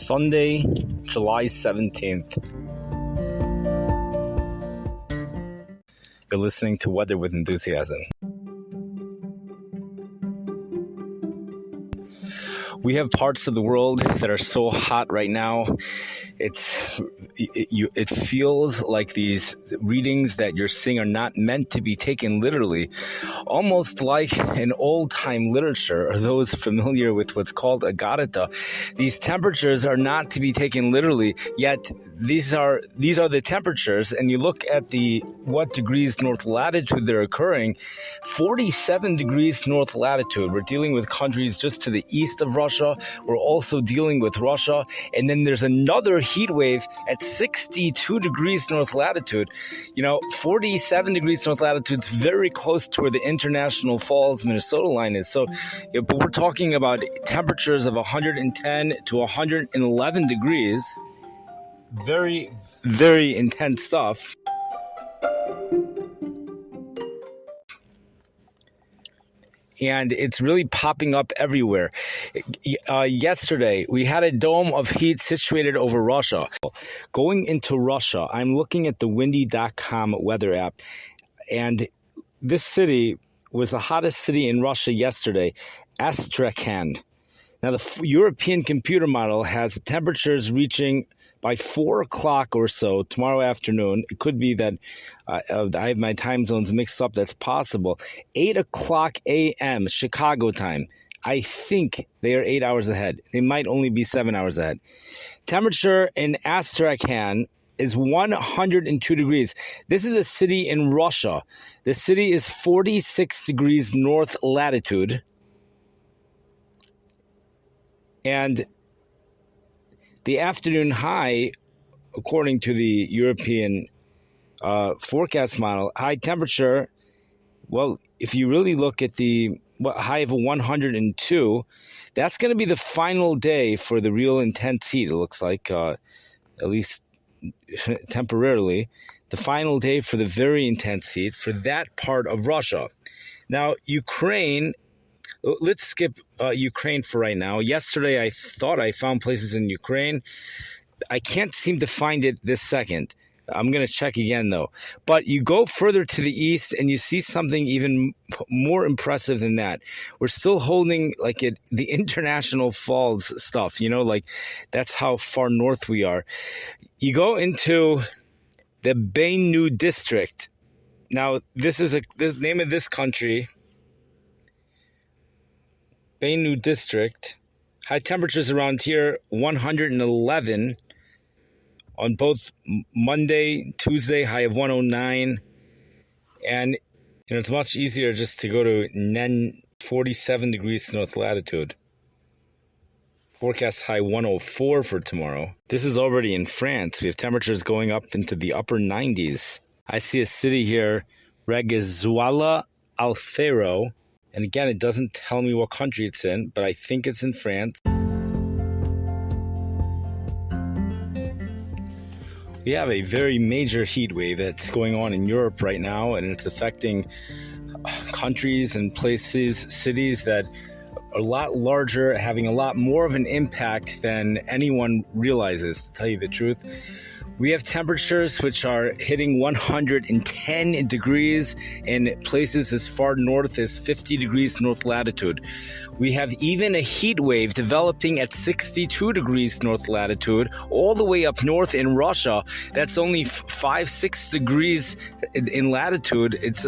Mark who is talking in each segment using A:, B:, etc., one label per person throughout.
A: Sunday, July 17th. You're listening to Weather with Enthusiasm. We have parts of the world that are so hot right now. It feels like these readings that you're seeing are not meant to be taken literally, almost like in old-time literature, or those familiar with what's called Agartha. These temperatures are not to be taken literally, yet these are the temperatures, and you look at what degrees north latitude they're occurring. 47 degrees north latitude. We're dealing with countries just to the east of Russia. We're also dealing with Russia, and then there's another heat wave at 62 degrees north latitude. 47 degrees north latitude is very close to where the International Falls, Minnesota line is. So, but we're talking about temperatures of 110 to 111 degrees. Very, very intense stuff. And it's really popping up everywhere. Yesterday, we had a dome of heat situated over Russia. Going into Russia, I'm looking at the windy.com weather app, and this city was the hottest city in Russia yesterday, Astrakhan. Now, the European computer model has temperatures reaching by 4 o'clock or so tomorrow afternoon. It could be that I have my time zones mixed up. That's possible. 8 o'clock a.m. Chicago time. I think they are 8 hours ahead. They might only be 7 hours ahead. Temperature in Astrakhan is 102 degrees. This is a city in Russia. The city is 46 degrees north latitude. And the afternoon high, according to the European forecast model, high temperature, well, if you really look at the high of 102, that's going to be the final day for the real intense heat, it looks like, at least temporarily, the final day for the very intense heat for that part of Russia. Now, Ukraine. Let's skip Ukraine for right now. Yesterday, I thought I found places in Ukraine. I can't seem to find it this second. I'm going to check again, though. But you go further to the east, and you see something even more impressive than that. We're still holding the International Falls stuff. That's how far north we are. You go into the Bainu district. Now, this is the name of this country. Bainu district. High temperatures around here, 111 on both Monday, Tuesday, high of 109. And it's much easier just to go to 47 degrees north latitude. Forecast high 104 for tomorrow. This is already in France. We have temperatures going up into the upper 90s. I see a city here, Reguezuela-Alfaro. And again, it doesn't tell me what country it's in, but I think it's in France. We have a very major heat wave that's going on in Europe right now, and it's affecting countries and places, cities that are a lot larger, having a lot more of an impact than anyone realizes, to tell you the truth. We have temperatures which are hitting 110 degrees in places as far north as 50 degrees north latitude. We have even a heat wave developing at 62 degrees north latitude, all the way up north in Russia. That's only 5-6 degrees in latitude. It's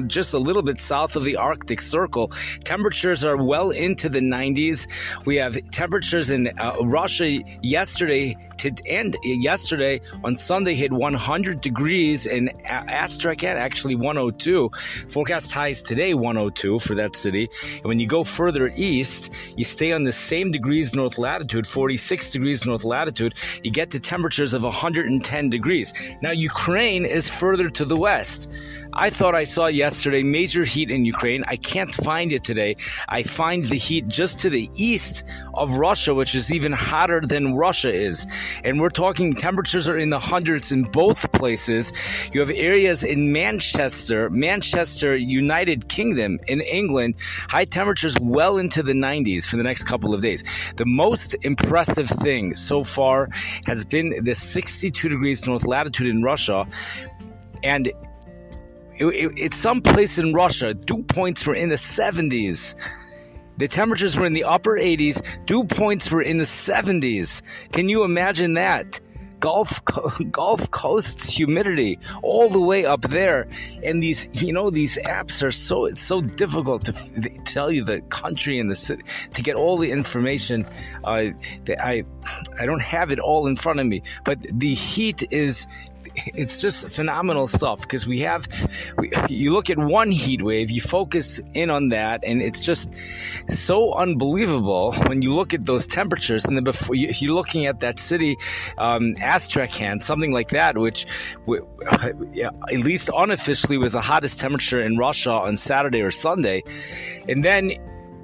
A: just a little bit south of the Arctic Circle. Temperatures are well into the 90s. We have temperatures in Russia yesterday on Sunday hit 100 degrees in Astrakhan, actually 102. Forecast highs today 102 for that city. And when you go further east, you stay on the same degrees north latitude, 46 degrees north latitude, you get to temperatures of 110 degrees. Now, Ukraine is further to the west. I thought I saw yesterday major heat in Ukraine. I can't find it today. I find the heat just to the east of Russia, which is even hotter than Russia is. And we're talking temperatures are in the hundreds in both places. You have areas in Manchester, United Kingdom, in England, high temperatures well into the 90s for the next couple of days. The most impressive thing so far has been the 62 degrees north latitude in Russia. And it's some place in Russia. Dew points were in the 70s. The temperatures were in the upper 80s. Dew points were in the 70s. Can you imagine that? Gulf Coast's humidity all the way up there, and these apps are it's so difficult to tell you the country and the city, to get all the information. I don't have it all in front of me, but the heat it's just phenomenal stuff, because you look at one heat wave, you focus in on that, and it's just so unbelievable when you look at those temperatures. And then before you're looking at that city, Astrakhan, something like that, which at least unofficially was the hottest temperature in Russia on Saturday or Sunday. And then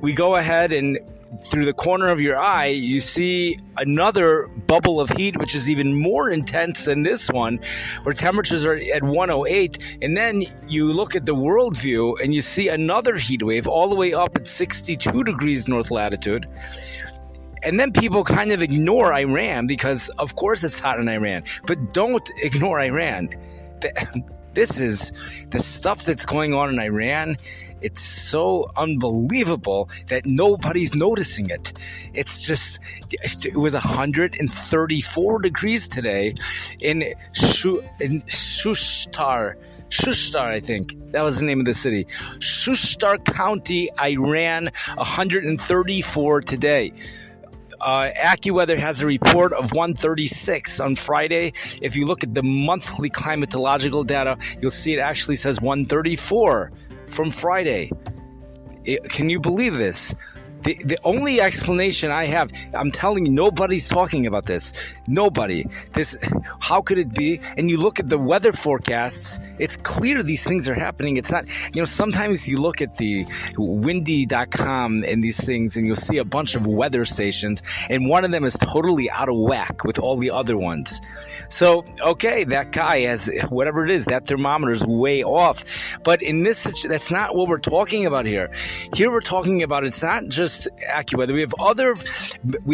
A: we go ahead and through the corner of your eye, you see another bubble of heat, which is even more intense than this one, where temperatures are at 108. And then you look at the world view and you see another heat wave all the way up at 62 degrees north latitude. And then people kind of ignore Iran because, of course, it's hot in Iran. But don't ignore Iran. This is the stuff that's going on in Iran. It's so unbelievable that nobody's noticing it. It was 134 degrees today in Shushtar, I think. That was the name of the city. Shushtar County, Iran, 134 today. AccuWeather has a report of 136 on Friday. If you look at the monthly climatological data, you'll see it actually says 134 from Friday. Can you believe this? The only explanation I have, I'm telling you, nobody's talking about this. Nobody. How could it be? And you look at the weather forecasts, it's clear these things are happening. It's not, sometimes you look at the windy.com and these things and you'll see a bunch of weather stations and one of them is totally out of whack with all the other ones. So, okay, that guy has, whatever it is, that thermometer is way off. But in this situation, that's not what we're talking about here. Here we're talking about, it's not just AccuWeather. We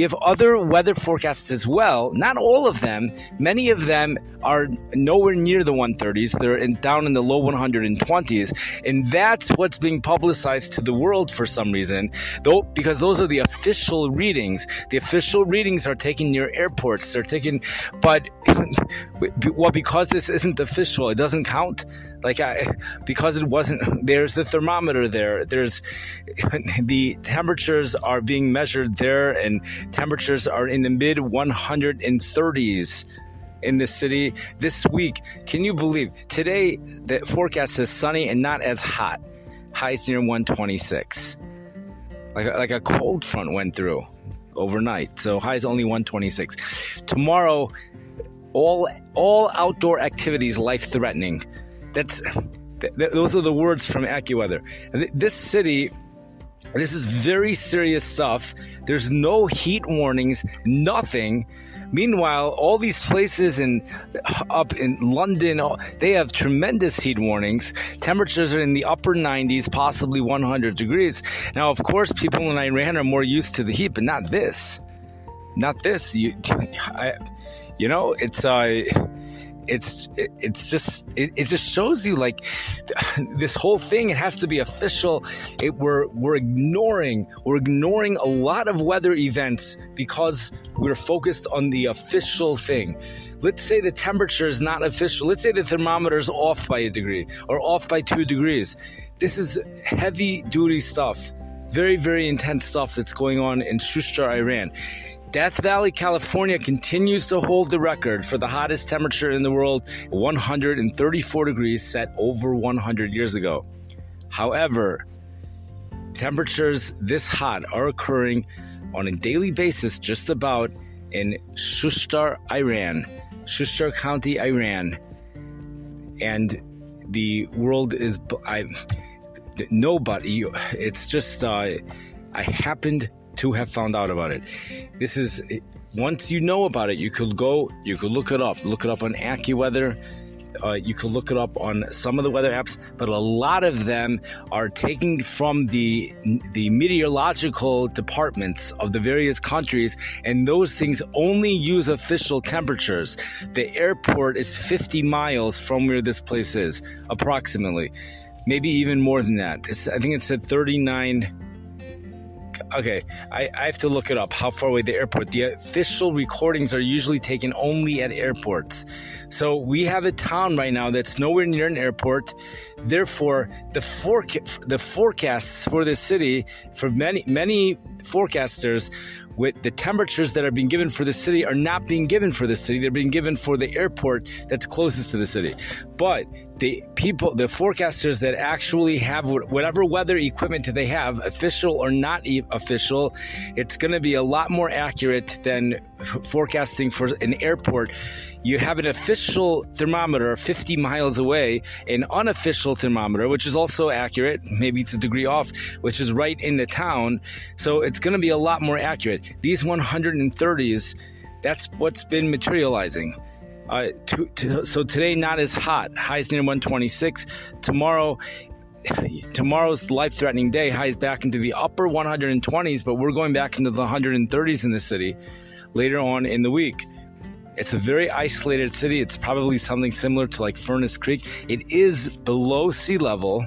A: have other weather forecasts as well. Not all of them. Many of them are nowhere near the 130s. They're down in the low 120s, and that's what's being publicized to the world for some reason. Because those are the official readings. The official readings are taken near airports. They're taken, but because this isn't official, it doesn't count. Because it wasn't. There's the thermometer there. There's the temperatures are being measured there, and temperatures are in the mid 130s in the city this week. Can you believe? Today, the forecast is sunny and not as hot. Highs near 126. Like a cold front went through overnight. So highs only 126. Tomorrow, all outdoor activities life-threatening. Those are the words from AccuWeather. This city, this is very serious stuff. There's no heat warnings, nothing. Meanwhile, all these places up in London, they have tremendous heat warnings. Temperatures are in the upper 90s, possibly 100 degrees. Now, of course, people in Iran are more used to the heat, but not this. Not this. It just shows you this whole thing. It has to be official. We're ignoring a lot of weather events because we're focused on the official thing. Let's say the temperature is not official. Let's say the thermometer is off by a degree or off by 2 degrees. This is heavy duty stuff. Very, very intense stuff that's going on in Shushtar, Iran. Death Valley, California continues to hold the record for the hottest temperature in the world, 134 degrees, set over 100 years ago. However, temperatures this hot are occurring on a daily basis just about in Shushtar, Iran, Shushtar County, Iran. And the world is, nobody, it's just, I happened to have found out about it. This is, once you know about it, you could look it up on AccuWeather. You could look it up on some of the weather apps, but a lot of them are taking from the meteorological departments of the various countries, and those things only use official temperatures. The airport is 50 miles from where this place is, approximately. Maybe even more than that. I think it said 39. Okay, I have to look it up, how far away the airport. The official recordings are usually taken only at airports. So we have a town right now that's nowhere near an airport. Therefore, the forecasts for the city, for many forecasters, with the temperatures that are being given for the city are not being given for the city. They're being given for the airport that's closest to the city. But the forecasters that actually have whatever weather equipment they have, official or not official, it's going to be a lot more accurate than forecasting for an airport. You have an official thermometer 50 miles away, an unofficial thermometer, which is also accurate, maybe it's a degree off, which is right in the town. So it's going to be a lot more accurate. These 130s, that's what's been materializing. So today, not as hot. Highs near 126. Tomorrow's life-threatening day. Highs back into the upper 120s, but we're going back into the 130s in the city later on in the week. It's a very isolated city. It's probably something similar to like Furnace Creek. It is below sea level.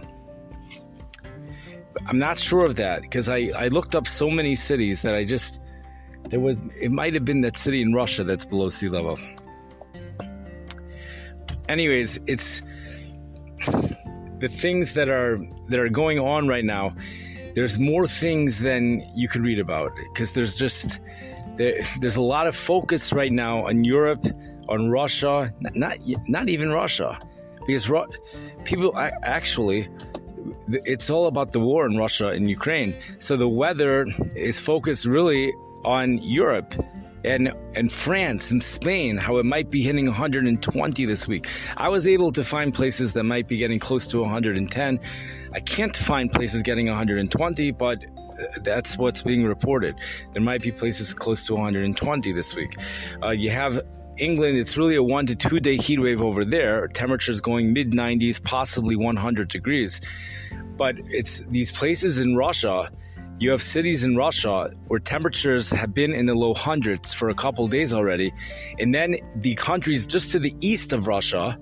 A: I'm not sure of that because I looked up so many cities that it might have been that city in Russia that's below sea level. Anyways, it's the things that are going on right now. There's more things than you could read about because there's a lot of focus right now on Europe, on Russia, not even Russia, because people actually, it's all about the war in Russia and Ukraine. So the weather is focused really on Europe and France and Spain, how it might be hitting 120 this week. I was able to find places that might be getting close to 110. I can't find places getting 120, but that's what's being reported. There might be places close to 120 this week. You have England, it's really a 1 to 2 day heat wave over there. Temperatures going mid 90s, possibly 100 degrees. But it's these places in Russia. You have cities in Russia where temperatures have been in the low hundreds for a couple days already. And then the countries just to the east of Russia,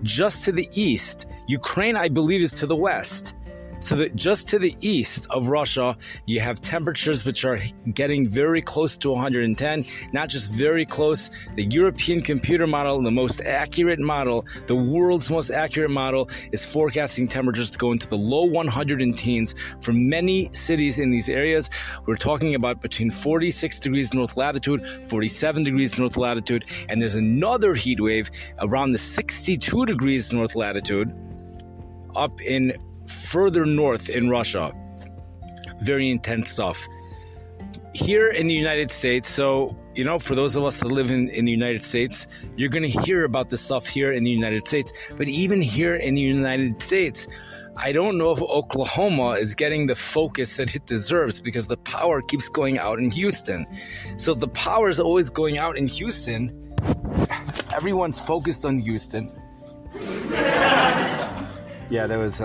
A: just to the east, Ukraine, I believe, is to the west. So that just to the east of Russia, you have temperatures which are getting very close to 110, not just very close. The European computer model, the most accurate model, the world's most accurate model, is forecasting temperatures to go into the low 110s for many cities in these areas. We're talking about between 46 degrees north latitude, 47 degrees north latitude, and there's another heat wave around the 62 degrees north latitude up in further north in Russia. Very intense stuff. Here in the United States, so, for those of us that live in the United States, you're going to hear about this stuff here in the United States. But even here in the United States, I don't know if Oklahoma is getting the focus that it deserves because the power keeps going out in Houston. So the power is always going out in Houston. Everyone's focused on Houston. Yeah, there was...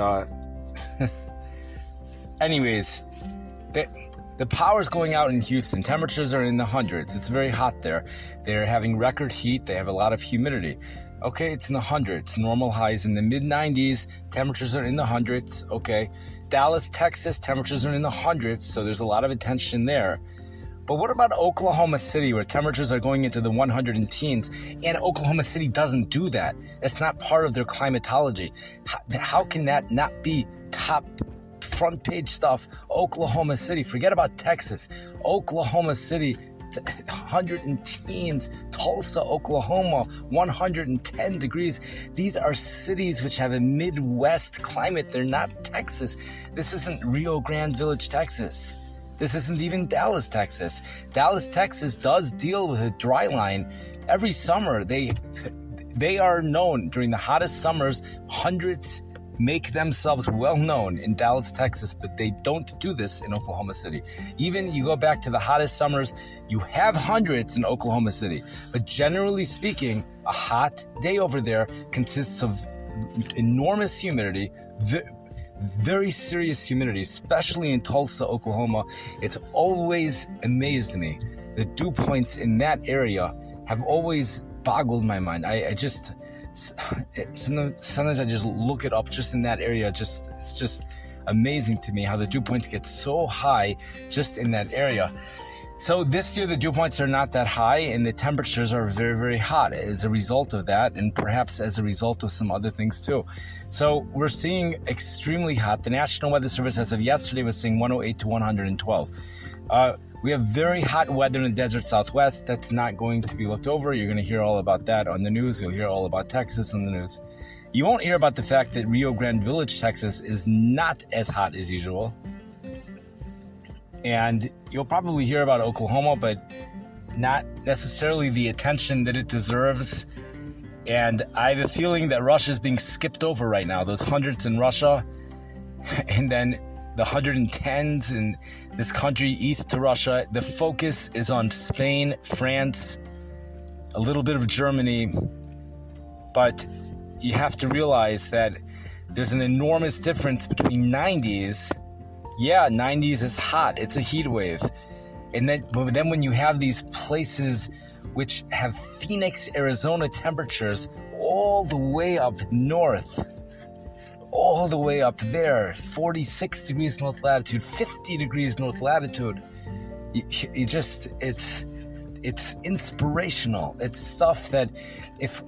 A: Anyways, the power's going out in Houston. Temperatures are in the hundreds. It's very hot there. They're having record heat. They have a lot of humidity. Okay, it's in the hundreds. Normal highs in the mid-90s. Temperatures are in the hundreds. Okay. Dallas, Texas, temperatures are in the hundreds, so there's a lot of attention there. But what about Oklahoma City, where temperatures are going into the 110s, and Oklahoma City doesn't do that? That's not part of their climatology. How can that not be top front page stuff? Oklahoma City, forget about Texas. Oklahoma City, 110s. Tulsa, Oklahoma, 110 degrees. These are cities which have a Midwest climate. They're not Texas. This isn't Rio Grande Village, Texas. This isn't even Dallas, Texas. Dallas, Texas does deal with a dry line. Every summer, they are known during the hottest summers. Hundreds make themselves well known in Dallas, Texas, but they don't do this in Oklahoma City. Even you go back to the hottest summers, you have hundreds in Oklahoma City. But generally speaking, a hot day over there consists of enormous humidity, very serious humidity, especially in Tulsa, Oklahoma. It's always amazed me. The dew points in that area have always boggled my mind. Sometimes I just look it up just in that area. It's just amazing to me how the dew points get so high just in that area. So this year the dew points are not that high and the temperatures are very, very hot as a result of that, and perhaps as a result of some other things too. So we're seeing extremely hot. The National Weather Service as of yesterday was saying 108 to 112. We have very hot weather in the desert Southwest. That's not going to be looked over. You're going to hear all about that on the news. You'll hear all about Texas on the news. You won't hear about the fact that Rio Grande Village, Texas is not as hot as usual. And you'll probably hear about Oklahoma, but not necessarily the attention that it deserves. And I have a feeling that Russia is being skipped over right now. Those hundreds in Russia, and then the 110s in this country east to Russia. The focus is on Spain, France, a little bit of Germany. But you have to realize that there's an enormous difference between 90s. Yeah, 90s is hot. It's a heat wave. And then when you have these places which have Phoenix, Arizona temperatures all the way up north, all the way up there, 46 degrees north latitude, 50 degrees north latitude. It's inspirational. It's stuff that if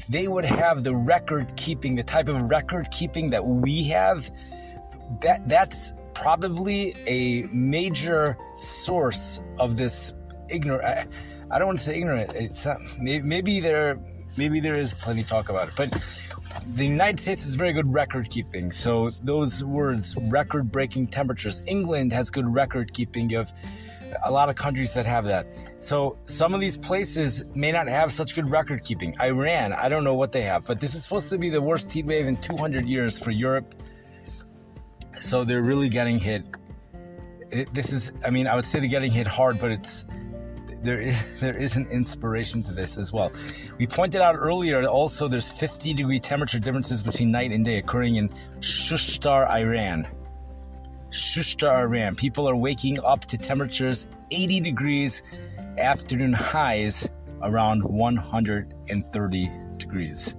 A: they would have the record keeping, the type of record keeping that we have, that's probably a major source of this ignorant. I don't want to say ignorant. It's not, maybe there is plenty of talk about it, but the United States is very good record keeping. So those words, record breaking temperatures. England has good record keeping. You have a lot of countries that have that. So some of these places may not have such good record keeping. Iran, I don't know what they have, but this is supposed to be the worst heat wave in 200 years for Europe. So they're really getting hit. I would say they're getting hit hard, but there is an inspiration to this as well. We pointed out earlier also there's 50-degree temperature differences between night and day occurring in Shushtar, Iran. People are waking up to temperatures 80 degrees, afternoon highs around 130 degrees.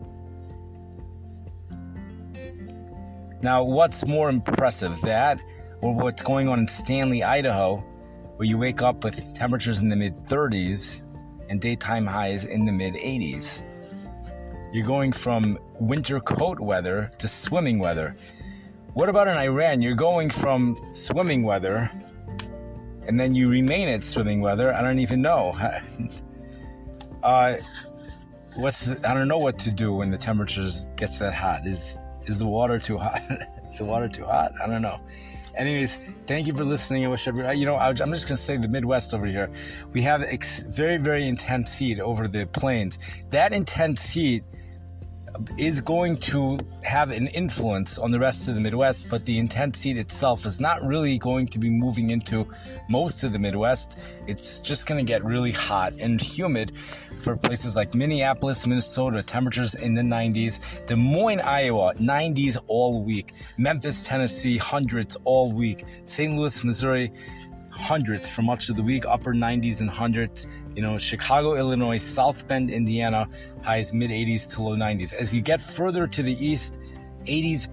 A: Now, what's more impressive, that or what's going on in Stanley, Idaho, where you wake up with temperatures in the mid-30s and daytime highs in the mid-80s? You're going from winter coat weather to swimming weather. What about in Iran? You're going from swimming weather and then you remain at swimming weather. I don't even know. I don't know what to do when the temperatures gets that hot. Is the water too hot? Is the water too hot? I don't know. Anyways, thank you for listening. I wish I'm just going to say the Midwest over here. We have very, very intense heat over the plains. That intense heat is going to have an influence on the rest of the Midwest, but the intense heat itself is not really going to be moving into most of the Midwest. It's just going to get really hot and humid for places like Minneapolis, Minnesota, temperatures in the 90s. Des Moines, Iowa, 90s all week. Memphis, Tennessee, hundreds all week. St. Louis, Missouri, hundreds for much of the week, upper 90s and hundreds. Chicago, Illinois, South Bend, Indiana, highs mid-80s to low 90s. As you get further to the east, 80s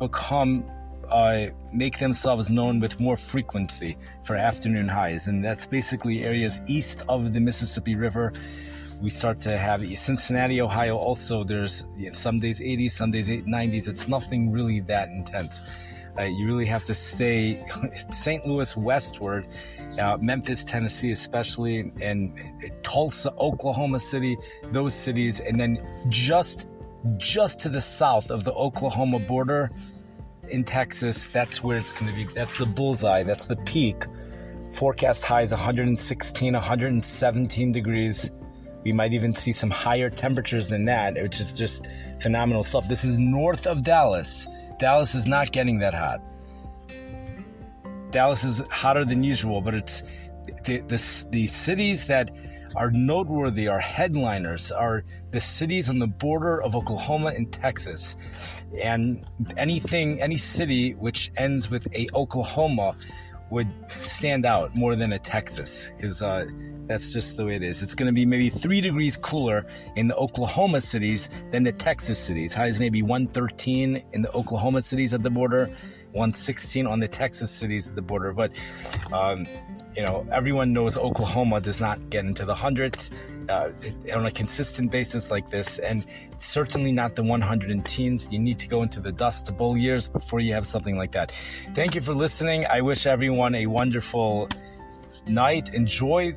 A: make themselves known with more frequency for afternoon highs. And that's basically areas east of the Mississippi River. We start to have Cincinnati, Ohio. Also, there's some days 80s, some days 90s. It's nothing really that intense. You really have to stay St. Louis westward, Memphis, Tennessee especially, and Tulsa, Oklahoma City, those cities. And then just to the south of the Oklahoma border in Texas, that's where it's going to be. That's the bullseye. That's the peak. Forecast highs 116, 117 degrees. We might even see some higher temperatures than that, which is just phenomenal stuff. This is north of Dallas. Dallas is not getting that hot. Dallas is hotter than usual, but it's the cities that are noteworthy, are headliners, are the cities on the border of Oklahoma and Texas. And any city which ends with a Oklahoma would stand out more than a Texas, because that's just the way it is. It's going to be maybe 3 degrees cooler in the Oklahoma cities than the Texas cities. Highs maybe 113 in the Oklahoma cities at the border, 116 on the Texas cities at the border. But everyone knows Oklahoma does not get into the hundreds on a consistent basis like this, and certainly not the 110s. You need to go into the Dust Bowl years before you have something like that. Thank you for listening. I wish everyone a wonderful night. Enjoy.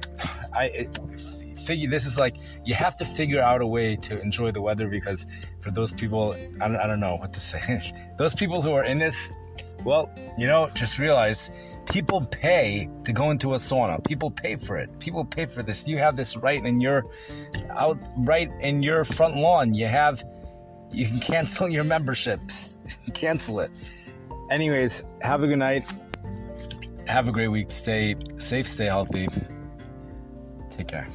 A: This is like, you have to figure out a way to enjoy the weather, because for those people, I don't know what to say. Those people who are in this, well, just realize people pay to go into a sauna. People pay for it. People pay for this. You have this right in your front lawn. You can cancel your memberships. Cancel it. Anyways, have a good night. Have a great week. Stay safe, stay healthy. Take care.